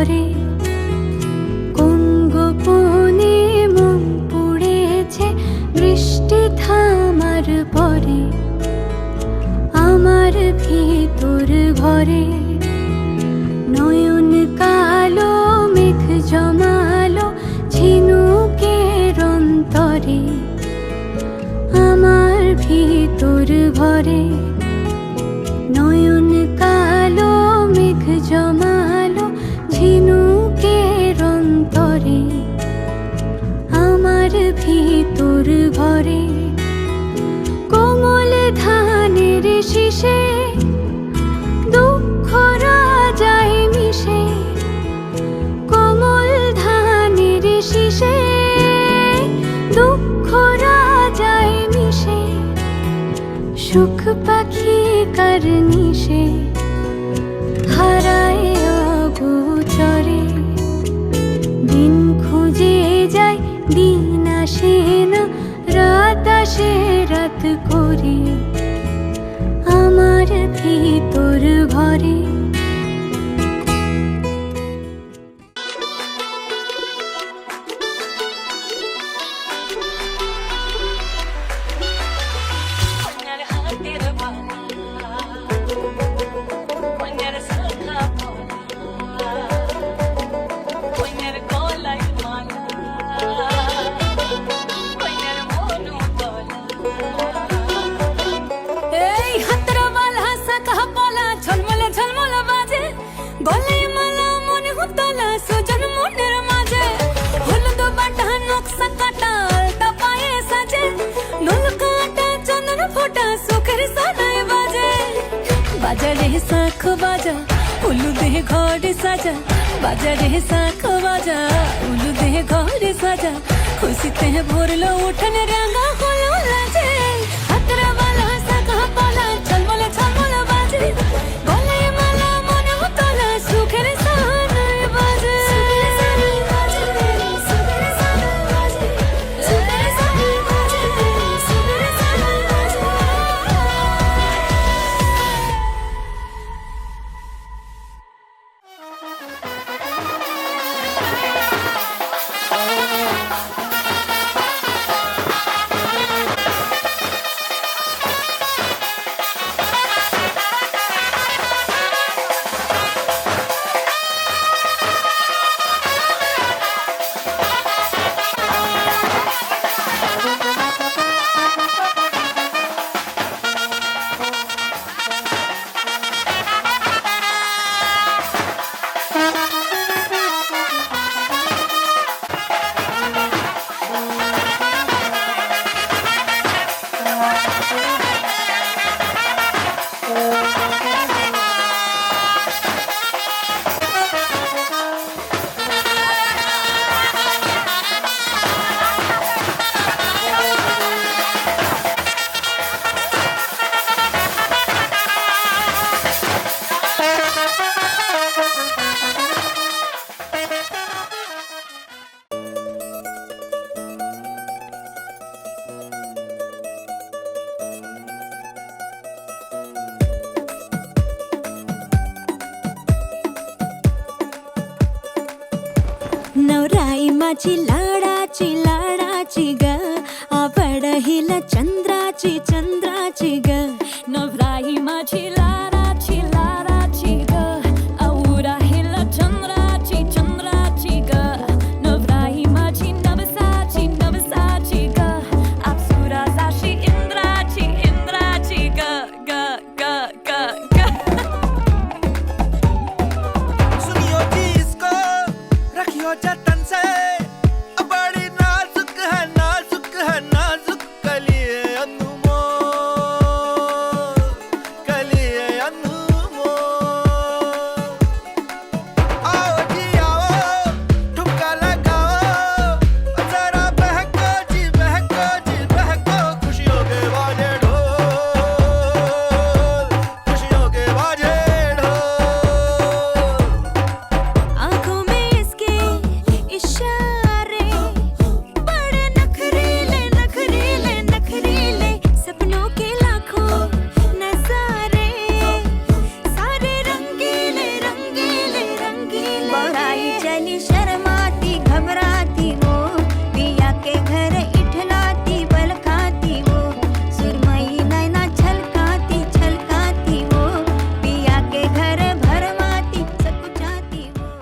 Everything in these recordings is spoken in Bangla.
ঘরে কোন গোপনে মন পড়েছে বৃষ্টি থামার পরে আমার ভিতর ঘরে নয়ন কালো মেঘ জমালো ঝিনুকের অন্তরে আমার ভিতর ঘরে নয়ন কালো মেঘ জমালো ঝিনুকের অন্তরে আমার ভিতর ঘরে কোমল ধানের শীষে দুঃখ রাজায় মিশে কোমল ধানের শীষে দুঃখ রাজায় মিশে সুখ পাখি কারনিশে হারায় অগোচরে দিন খুঁজে যায় দিন আসে না রাত আসে রাত করে আমার ভিতর ঘরে বাজারে শাখ বাজা উলু দেহে ঘরে সাজা বাজারে শাখ বাজা উলু দেহে ঘরে সাজা খুশিতে ভরলো উঠনে রাঙা হলো লাজে হাতরা বালা শাখ পালা ঝলমলে ঝলমলে বাজে গলায় মালা মনে উতলা সুখের সানাই বাজে नवराई माझी लाडाची लाडाची ग आवड हिला चंद्राची चंद्राची ग नवराई माझी लाडाची लाडाची ग आवडा हिला चंद्राची चंद्राची ग नवराई माझी नवसाची नवसाची ग अप्सरा जाशी इंद्राची इंद्राची ग ग ग ग ग सुनियो जी इसको रखियो जतन से बड़ी नाजुक है नाजुक है नाजुक कलिए अनमोल कलिए अनमोल आओ जी आओ ठुमका लगाओ जरा बहको जी खुशियों के बाजे ढोल खुशियों के बाजे ढोल आंखों में इसके पहली शर्माती घबराती वो, पिया के घर इठलाती बल खाती वो, सुरमई नैना छलकाती छलकाती वो, पिया के घर भरमाती सकुचाती वो।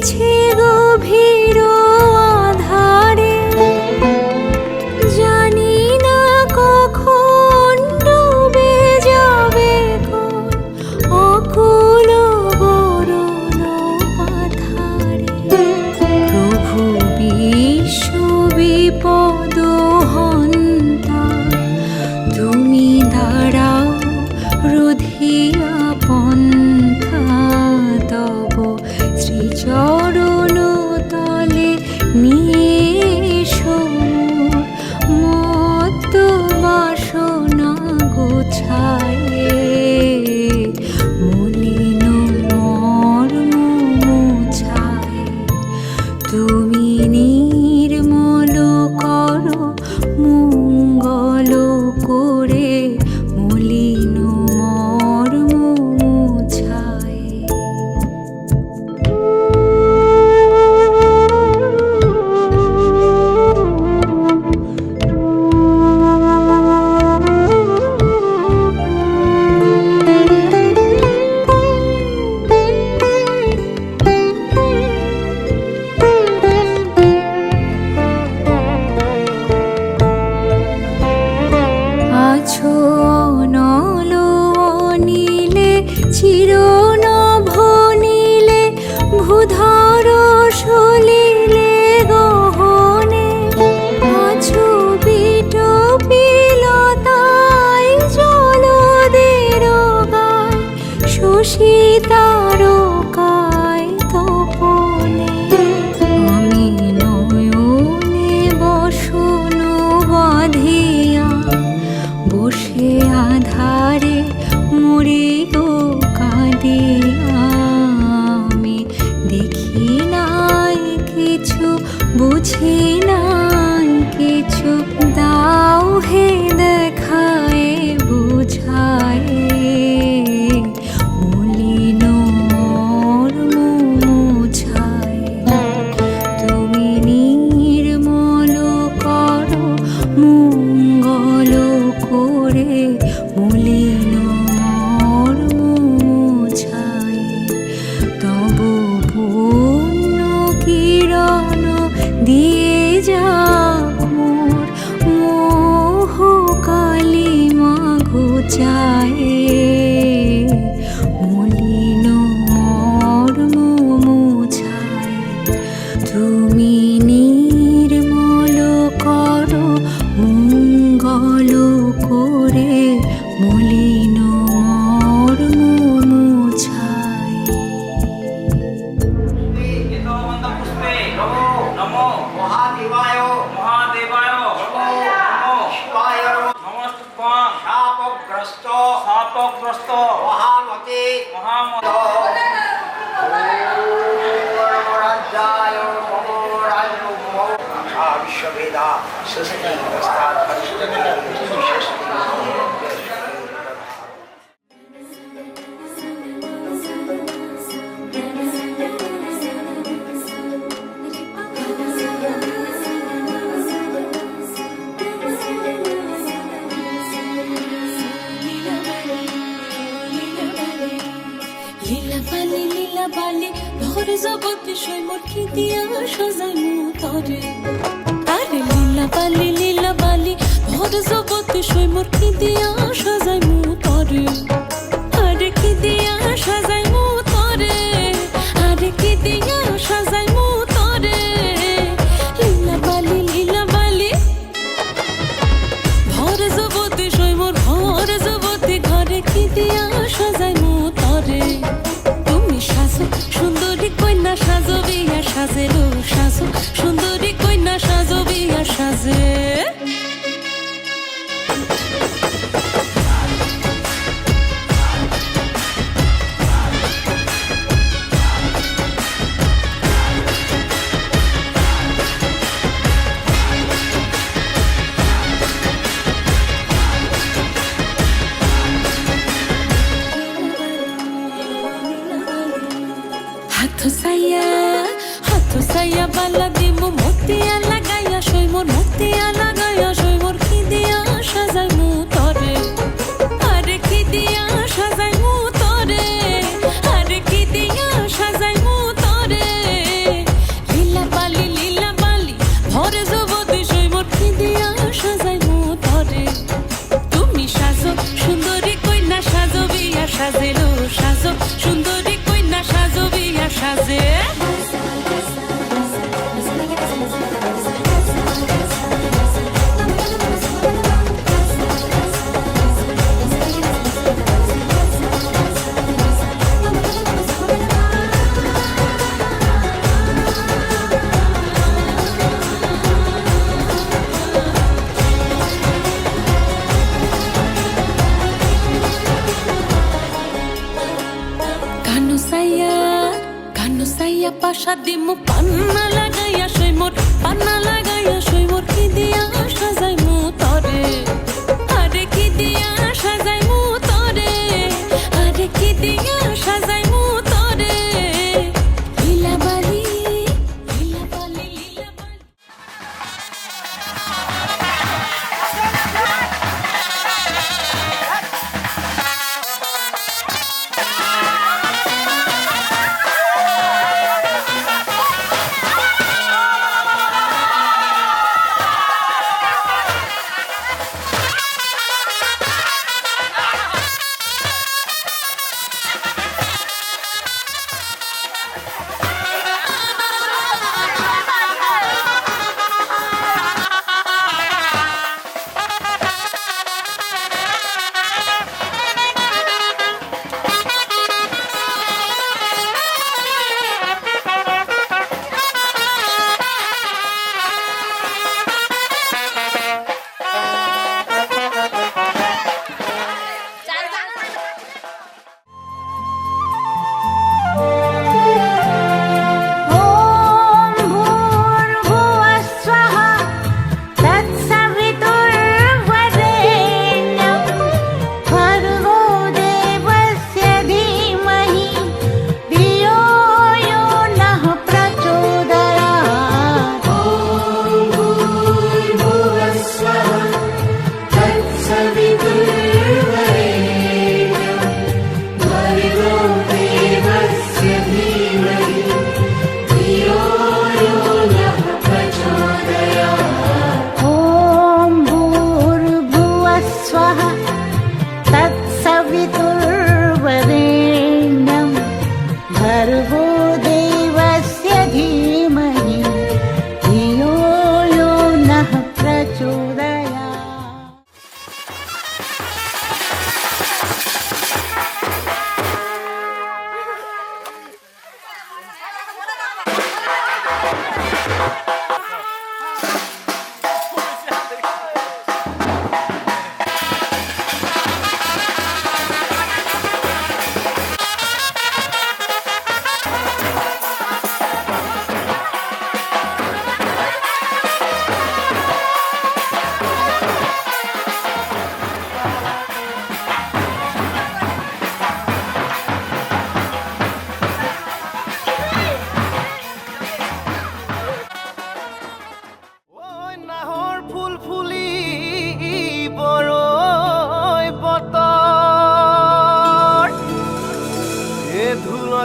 মিছে গভীর আধারে, জানি না কখন ডুবে যাবে কোন অকুল গরল পাথারে। প্রভু বিশ্ব বিপদ হন্তা, তুমি দাঁড়াও রোধিয়া পন্থা। তব শ্রীচরণ তলে নিয়ে এসো মত্ত বাসনা গোছায়ে। মলিন মর্ম মোছায়ে, তুমি নির্মল করো মঙ্গল করে। মলিন মর্ম মোছায়ে। আছো অনল অনিলে চিরনভ নীলে, ভূধর সলিলে গহনে। আছো বিটপিলতায় জলদের গায়, শশী তারকায় তপনে। আমি নয়নে বসন বাঁধিয়া বসে আধারে মরে গো কাঁদিয়া। আমি দেখি নাই কিছু, বুঝি নাই কিছু, দাও হে দেখায় বুঝায়। মলিন মর্ম মোছায়, তুমি নির্মল করো মঙ্গল করে। মলিন মর্ম মোছায়, তব পূর্ণ কিরণ দিয়ে যাক মোর মোহ কালিমা ঘুচায়ে। মলিন মর্ম মোছায়, তুমি নির্মল করো মঙ্গল করে। মলিন মর্ম মোছায়। পুষ্পে নমো মহাদেবায় মহাদেবায় নমো শিবায় নমস্তুভ্যং। শাপগ্রস্ত শাপগ্রস্ত মহামতে মহামতে রাজ্যায় নমো রাজ্য নমো। বিশ্ববেদা সৃষ্টি প্রস্তাব লীলা বালি ভর জগৎ সৈমর কি দিয়া সাজাই মুতরে। আরে লীলা বালি ভর জগৎ সৈমর কি দিয়া সাজাই মুতরে। আরে কি দিয়া সাজাই মুতরে, আরে কি দিয়া সাজাই মুতরে। লীলা বালি ভর জগৎ সৈমর ভর জগৎ ঘরে কি দিয়া সাজাই মুতরে। তুমি সাজো সুন্দরী কন্যা সাজো বিয়া সাজে লো সাজো সুন্দরী কন্যা সাজো বিয়া সাজে। হাত সাইয়া বালা দিমু মতিয়া লাগাইয়া সইমোর মতিয়া লাগাইয়া সইমোর কি দিয়া সাজাই মু তরে। আরে কি দিয়া সাজাই মু তরে, আরে কি দিয়া সাজাই মু তরে। সাজেলো সাজো সুন্দরী কন্যা সাজো বিয়া সাজে কানো সাইয়া পাশা দিমু পান্না লাগাইয়া সইমোর পান্না লাগাইয়া সইমোর কি দিয়া সাজাই মু তরে আরে কি দিয়া সাজাই মু তরে আরে কি দিয়া সাজাই মু তরে লীলাবালি লীলাবালি লীলাবালি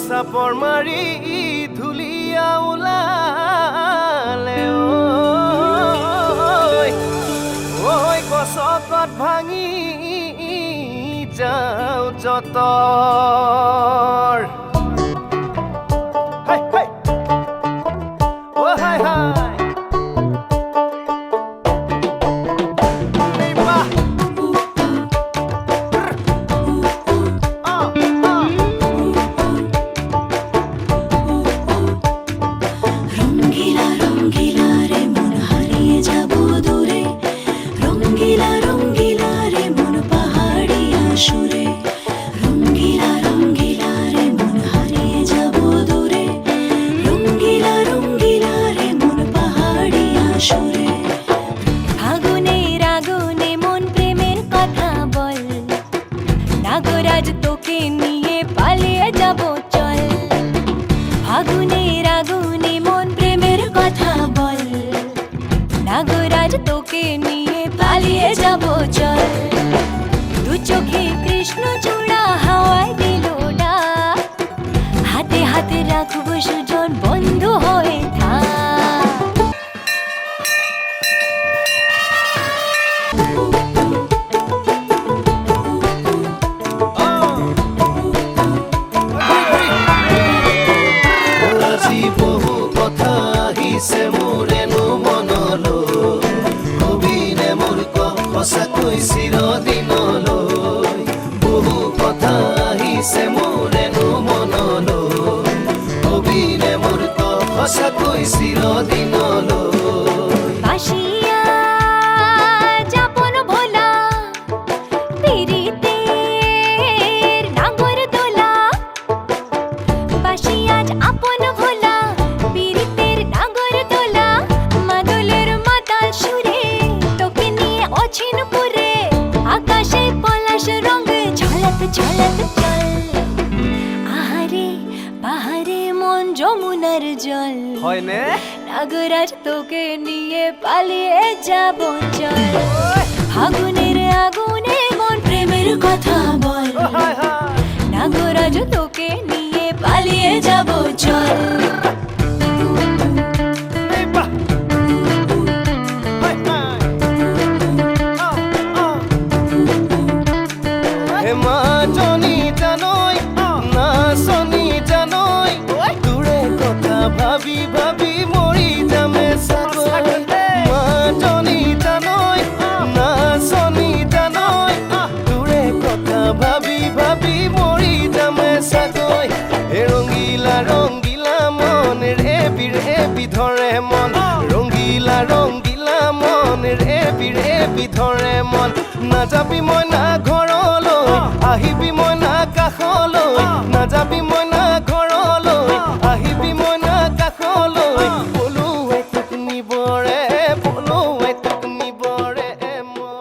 চাপৰ মাৰি ধুলিয়া ওলালে ঐ গছকত ভাঙি যাওঁ যতৰ হাই হাই নাগরাজ তোকে নিয়ে পালিয়ে যাব চল আগুনের আগুনে মন প্রেমের কথা বল নাগরাজ তোকে নিয়ে পালিয়ে যাব চল দু চোখে কৃষ্ণ চূড়া হাওয়ায় দিল ডাক হাতে হাতে রাখবো সুজন বন্ধু হয়ে থাক চিৰদিনলৈ চিৰদিনলৈ বাসিয়া যাপন ভোলা পিরিতের নাগর দোলা বাসিয়া আপন ভোলা পিরিতের নাগর দোলা মাদলের মাতাল সুরে তোকে নিয়ে অছিন পুরে আকাশে পলাশ রঙ ঝলক ঝলক চল আহারে বাহারে মন যমুনার জল হয়নে নাগরাজ তোকে নিয়ে পালিয়ে যাব চল ফাগুনের আগুনে মন প্রেমের কথা বল হায় হায় নাগরাজ তোকে নিয়ে পালিয়ে যাব চল এই বাহ হায় হায় হে মা জনি জানই নাচনি জানই তোৰে কথা ভাবি ভাবি মৰি যামে চাগৈ মা জনি জানই নাচনি জানই তোৰে কথা ভাবি ভাবি মৰি যামে চাগৈ হে ৰঙিলা ৰঙিলা মন ৰেবি ৰেবি ধৰে মন ৰঙিলা ৰঙিলা মন ৰেবি ৰেবি ধৰে মন নাযাবি মই না ঘৰলৈ আহিবি মই না কাষলৈ নাযাবি মই না ঘৰলৈ আহিবি মই না কাষলৈ পলুৱে তোক নিবৰে পলুৱে তোক নিবৰে মই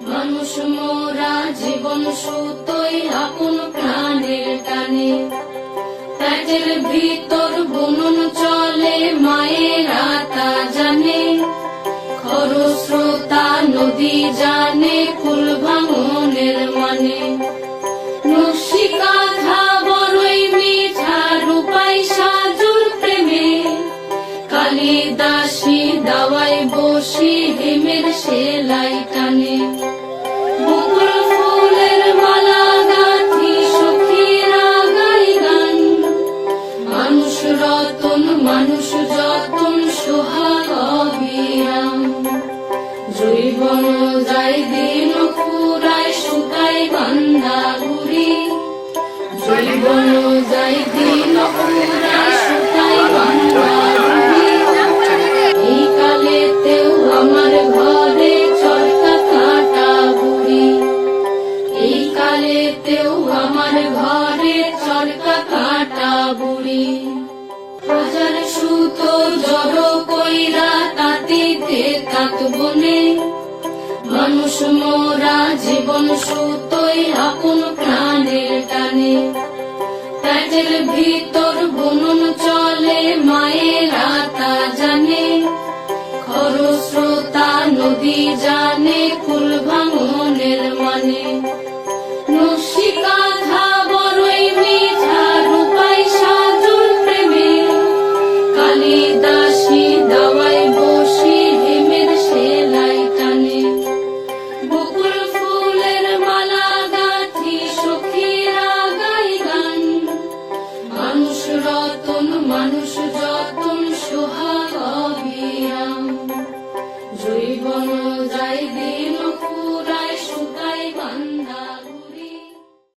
মানুষ মোরা জীবন সুতোই আপন প্রাণের টানে পেটের ভিতর বুনন চলে মায়ের আতা জানে খরস্রোতা নদী জানে কুল ভাঙনের মানে নকশিকাঁথা বড়ই মিঠা রূপাই সাজুর প্রেমে কালিদাসী দাওয়াই বসি হেমের সেলাই টানে বকুল ফুলের মালা গাঁথি সখীরা গাই গান মানুষ রতন মানুষ যতন সোহাগ অবিরাম জৈবন যাই দিন ফুরায় শুকাই বান্দা গুড়ি জৈবন যাই দিন ফুরায় শুকাই বান্দা গুড়ি এই কালেতেও আমার ঘরে চরকা কাটা বুড়ি এই কালেতেও আমার ঘরে চরকা কাটা বুড়ি হাজার সুতো জড়ো কইরা তাঁতিতে তাঁত বনে মানুষ মোরা জীবন সুতোই আপন প্রাণের টানে পেটের ভিতর বুনন চলে মায়ের আতা জানে খরস্রোতা নদী জানে কুল ভাঙনের মানে নকশিকাঁথা বড়ই মিঠা রূপাই সাজুর প্রেমে কালিদাসী দাওয়াই বসি হেমের সেলাই টানে বকুল ফুলের মালা গাঁথি সখীরা গাই গান মানুষ রতন মানুষ যতন সোহাগ অবিরাম জৈবন যাই দিন ফুরায়